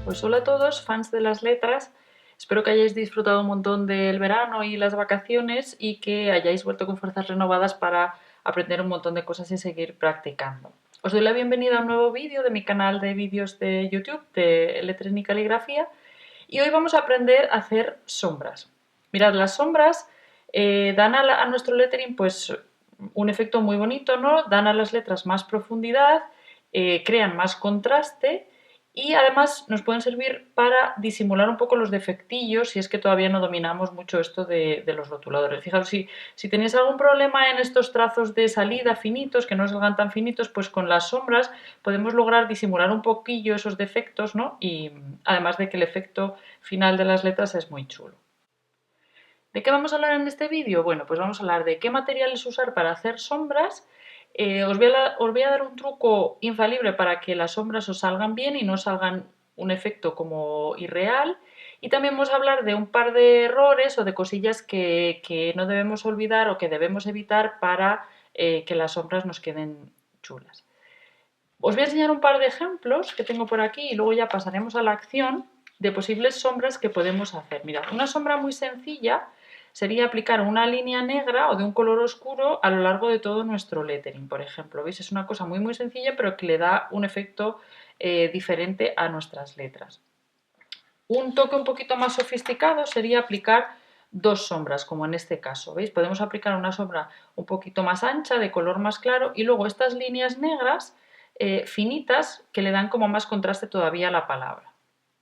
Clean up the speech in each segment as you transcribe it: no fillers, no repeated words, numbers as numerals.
Pues hola a todos, fans de las letras. Espero que hayáis disfrutado un montón del verano y las vacaciones y que hayáis vuelto con fuerzas renovadas para aprender un montón de cosas y seguir practicando. Os doy la bienvenida a un nuevo vídeo de mi canal de vídeos de YouTube de lettering y caligrafía y hoy vamos a aprender a hacer sombras. Mirad, las sombras dan a nuestro lettering pues un efecto muy bonito, ¿no? Dan a las letras más profundidad, crean más contraste y además nos pueden servir para disimular un poco los defectillos si es que todavía no dominamos mucho esto de los rotuladores. Fijaos, si tenéis algún problema en estos trazos de salida finitos, que no salgan tan finitos, pues con las sombras podemos lograr disimular un poquillo esos defectos, ¿no? Y además de que el efecto final de las letras es muy chulo. ¿De qué vamos a hablar en este vídeo? Bueno, pues vamos a hablar de qué materiales usar para hacer sombras. Os voy a dar un truco infalible para que las sombras os salgan bien y no salgan un efecto como irreal. Y también vamos a hablar de un par de errores o de cosillas que no debemos olvidar o que debemos evitar para que las sombras nos queden chulas. Os voy a enseñar un par de ejemplos que tengo por aquí y luego ya pasaremos a la acción de posibles sombras que podemos hacer. Mirad, una sombra muy sencilla sería aplicar una línea negra o de un color oscuro a lo largo de todo nuestro lettering, por ejemplo. ¿Veis? Es una cosa muy sencilla, pero que le da un efecto diferente a nuestras letras. Un toque un poquito más sofisticado sería aplicar dos sombras, como en este caso. ¿Veis? Podemos aplicar una sombra un poquito más ancha, de color más claro, y luego estas líneas negras finitas que le dan como más contraste todavía a la palabra.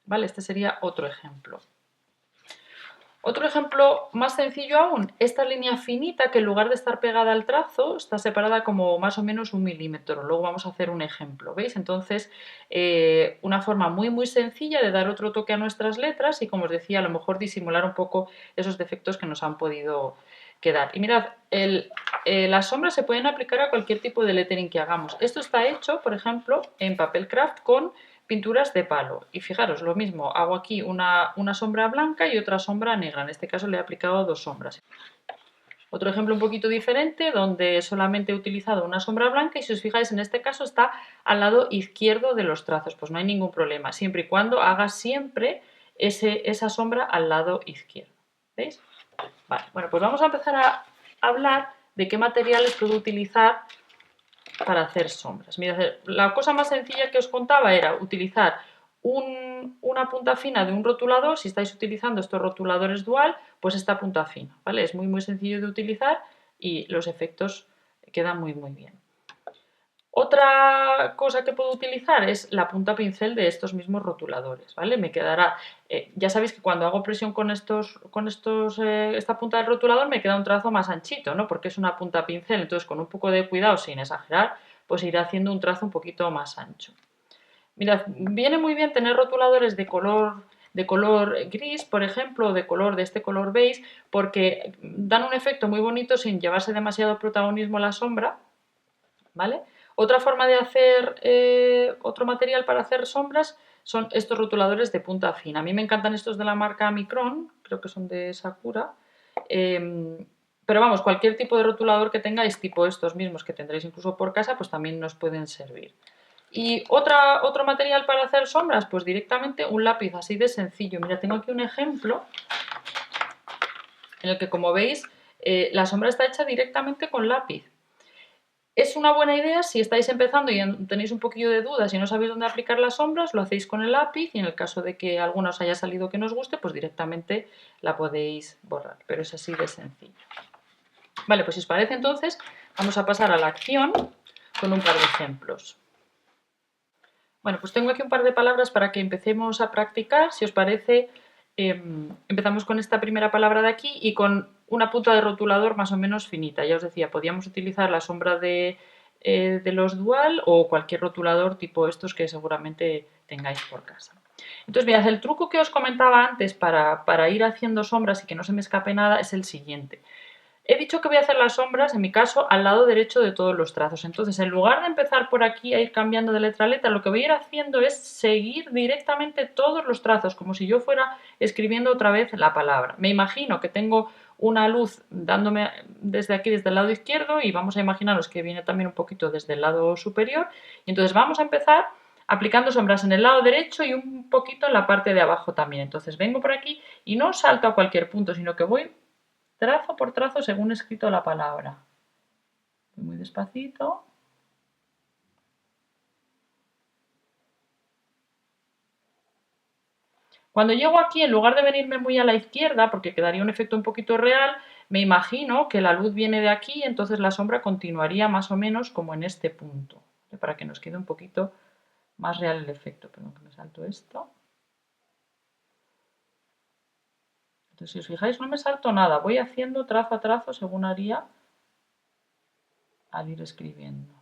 ¿Vale? Este sería otro ejemplo. Otro ejemplo más sencillo aún, esta línea finita que en lugar de estar pegada al trazo está separada como más o menos 1 milímetro. Luego vamos a hacer un ejemplo, ¿veis? Entonces, una forma muy sencilla de dar otro toque a nuestras letras y, como os decía, a lo mejor disimular un poco esos defectos que nos han podido quedar. Y mirad, las sombras se pueden aplicar a cualquier tipo de lettering que hagamos. Esto está hecho, por ejemplo, en papel craft con pinturas de palo. Y fijaros, lo mismo, hago aquí una sombra blanca y otra sombra negra. En este caso le he aplicado dos sombras. Otro ejemplo un poquito diferente, donde solamente he utilizado una sombra blanca y si os fijáis en este caso está al lado izquierdo de los trazos. Pues no hay ningún problema, siempre y cuando haga siempre esa sombra al lado izquierdo. ¿Veis? Vale, bueno, pues vamos a empezar a hablar de qué materiales puedo utilizar para hacer sombras. Mirad, la cosa más sencilla que os contaba era utilizar una punta fina de un rotulador. Si estáis utilizando estos rotuladores dual, pues esta punta fina, ¿vale? Es muy sencillo de utilizar y los efectos quedan muy bien. Otra cosa que puedo utilizar es la punta pincel de estos mismos rotuladores, ¿vale? Me quedará, ya sabéis que cuando hago presión con esta punta del rotulador me queda un trazo más anchito, ¿no? Porque es una punta pincel, entonces con un poco de cuidado, sin exagerar, pues iré haciendo un trazo un poquito más ancho. Mirad, viene muy bien tener rotuladores de color gris, por ejemplo, o de este color beige, porque dan un efecto muy bonito sin llevarse demasiado protagonismo la sombra, ¿vale? Otra forma de hacer, otro material para hacer sombras son estos rotuladores de punta fina. A mí me encantan estos de la marca Micron, creo que son de Sakura. Pero vamos, cualquier tipo de rotulador que tengáis, tipo estos mismos que tendréis incluso por casa, pues también nos pueden servir. Y otro material para hacer sombras, pues directamente un lápiz así de sencillo. Mira, tengo aquí un ejemplo en el que, como veis, la sombra está hecha directamente con lápiz. Es una buena idea si estáis empezando y tenéis un poquillo de dudas y no sabéis dónde aplicar las sombras, lo hacéis con el lápiz y en el caso de que alguna os haya salido que no os guste, pues directamente la podéis borrar, pero es así de sencillo. Vale, pues si os parece entonces vamos a pasar a la acción con un par de ejemplos. Bueno, pues tengo aquí un par de palabras para que empecemos a practicar. Si os parece, empezamos con esta primera palabra de aquí y con una punta de rotulador más o menos finita. Ya os decía, podíamos utilizar la sombra de los dual o cualquier rotulador tipo estos que seguramente tengáis por casa. Entonces, mirad, el truco que os comentaba antes para ir haciendo sombras y que no se me escape nada es el siguiente. He dicho que voy a hacer las sombras, en mi caso, al lado derecho de todos los trazos. Entonces, en lugar de empezar por aquí a ir cambiando de letra a letra, lo que voy a ir haciendo es seguir directamente todos los trazos, como si yo fuera escribiendo otra vez la palabra. Me imagino que tengo una luz dándome desde aquí, desde el lado izquierdo, y vamos a imaginaros que viene también un poquito desde el lado superior. Y entonces vamos a empezar aplicando sombras en el lado derecho y un poquito en la parte de abajo también. Entonces vengo por aquí y no salto a cualquier punto, sino que voy trazo por trazo según he escrito la palabra. Voy muy despacito. Cuando llego aquí, en lugar de venirme muy a la izquierda, porque quedaría un efecto un poquito real, me imagino que la luz viene de aquí, entonces la sombra continuaría más o menos como en este punto, para que nos quede un poquito más real el efecto. Perdón que me salto esto. Entonces, si os fijáis, no me salto nada, voy haciendo trazo a trazo según haría al ir escribiendo.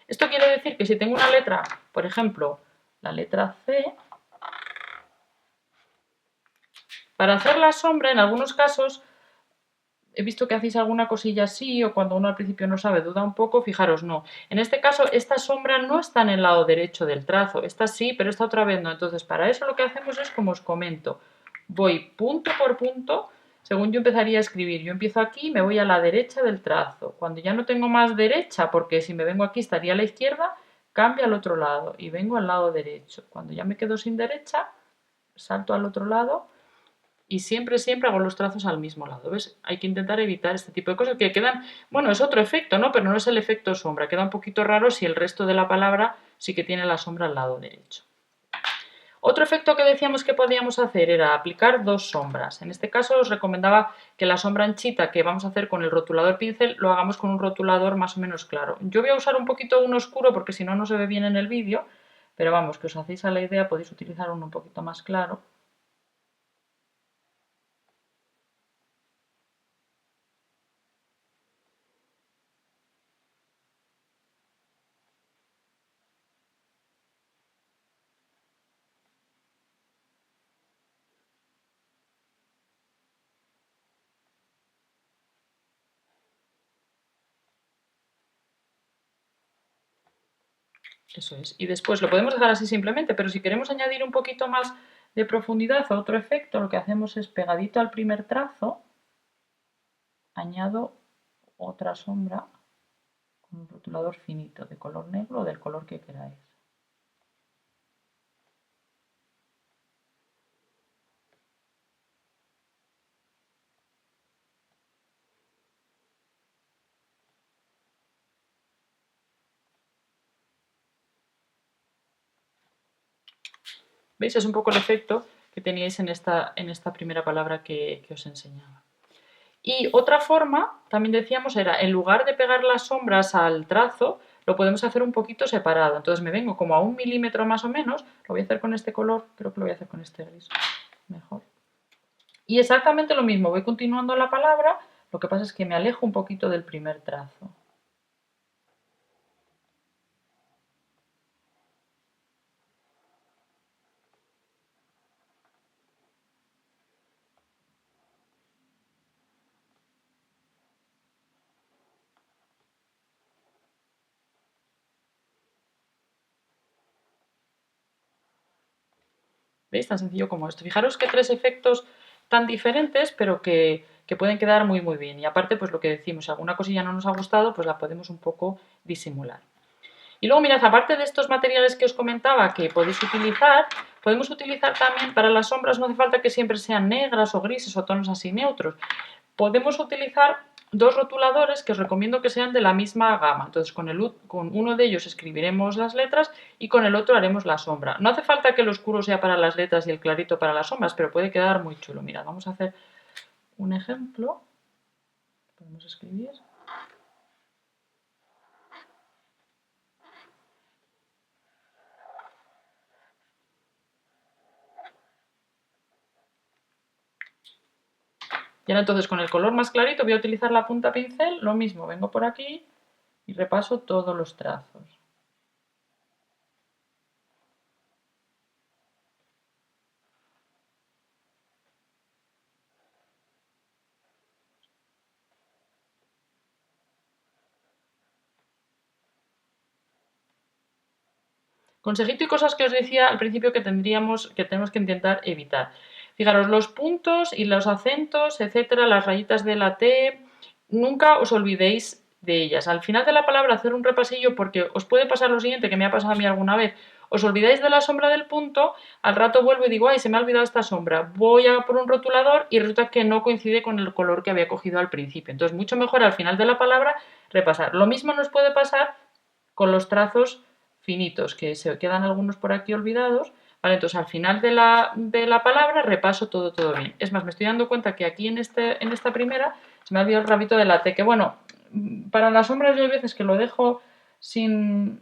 Esto quiere decir que si tengo una letra, por ejemplo, la letra C, para hacer la sombra, en algunos casos, he visto que hacéis alguna cosilla así o cuando uno al principio no sabe, duda un poco, fijaros, no. En este caso, esta sombra no está en el lado derecho del trazo, esta sí, pero esta otra vez no. Entonces, para eso lo que hacemos es, como os comento, voy punto por punto, según yo empezaría a escribir. Yo empiezo aquí y me voy a la derecha del trazo. Cuando ya no tengo más derecha, porque si me vengo aquí estaría a la izquierda, cambio al otro lado y vengo al lado derecho. Cuando ya me quedo sin derecha, salto al otro lado y siempre, siempre hago los trazos al mismo lado, ¿ves? Hay que intentar evitar este tipo de cosas que quedan, bueno, es otro efecto, ¿no? Pero no es el efecto sombra, queda un poquito raro si el resto de la palabra sí que tiene la sombra al lado derecho. Otro efecto que decíamos que podíamos hacer era aplicar dos sombras. En este caso os recomendaba que la sombra anchita que vamos a hacer con el rotulador pincel lo hagamos con un rotulador más o menos claro. Yo voy a usar un poquito uno oscuro porque si no, no se ve bien en el vídeo, pero vamos, que os hacéis a la idea, podéis utilizar uno un poquito más claro. Eso es. Y después lo podemos dejar así simplemente, pero si queremos añadir un poquito más de profundidad a otro efecto, lo que hacemos es pegadito al primer trazo, añado otra sombra con un rotulador finito de color negro o del color que queráis. ¿Veis? Es un poco el efecto que teníais en esta primera palabra que os enseñaba. Y otra forma, también decíamos, era en lugar de pegar las sombras al trazo, lo podemos hacer un poquito separado. Entonces me vengo como a 1 milímetro más o menos, lo voy a hacer con este color, creo que lo voy a hacer con este gris mejor. Y exactamente lo mismo, voy continuando la palabra, lo que pasa es que me alejo un poquito del primer trazo. ¿Veis? Tan sencillo como esto. Fijaros que tres efectos tan diferentes, pero que pueden quedar muy muy bien. Y aparte, pues lo que decimos, si alguna cosilla no nos ha gustado, pues la podemos un poco disimular. Y luego mirad, aparte de estos materiales que os comentaba que podéis utilizar, podemos utilizar también para las sombras, no hace falta que siempre sean negras o grises o tonos así neutros. Podemos utilizar dos rotuladores que os recomiendo que sean de la misma gama. Entonces con uno de ellos escribiremos las letras y con el otro haremos la sombra. No hace falta que el oscuro sea para las letras y el clarito para las sombras, pero puede quedar muy chulo. Mirad, vamos a hacer un ejemplo. Podemos escribir. Y ahora entonces con el color más clarito voy a utilizar la punta pincel, lo mismo, vengo por aquí y repaso todos los trazos. Consejito y cosas que os decía al principio que tenemos que intentar evitar. Fijaros, los puntos y los acentos, etcétera, las rayitas de la T, nunca os olvidéis de ellas. Al final de la palabra hacer un repasillo porque os puede pasar lo siguiente que me ha pasado a mí alguna vez. Os olvidáis de la sombra del punto, al rato vuelvo y digo, ay, se me ha olvidado esta sombra. Voy a por un rotulador y resulta que no coincide con el color que había cogido al principio. Entonces, mucho mejor al final de la palabra repasar. Lo mismo nos puede pasar con los trazos finitos, que se quedan algunos por aquí olvidados. Vale, entonces al final de la palabra repaso todo bien. Es más, me estoy dando cuenta que aquí en esta primera se me ha olvidado el rabito de la T, que bueno, para las sombras yo hay veces que lo dejo sin,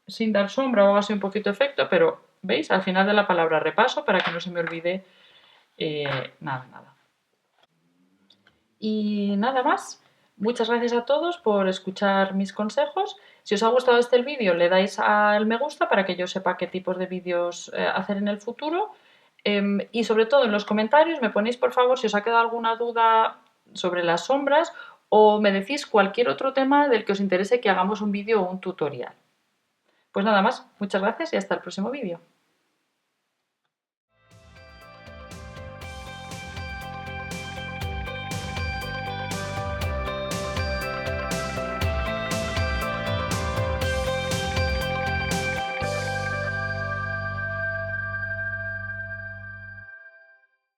sin dar sombra o hago así un poquito de efecto, pero ¿veis? Al final de la palabra repaso para que no se me olvide nada. Y nada más. Muchas gracias a todos por escuchar mis consejos. Si os ha gustado este vídeo, le dais al me gusta para que yo sepa qué tipos de vídeos hacer en el futuro. Y sobre todo en los comentarios me ponéis por favor si os ha quedado alguna duda sobre las sombras o me decís cualquier otro tema del que os interese que hagamos un vídeo o un tutorial. Pues nada más, muchas gracias y hasta el próximo vídeo.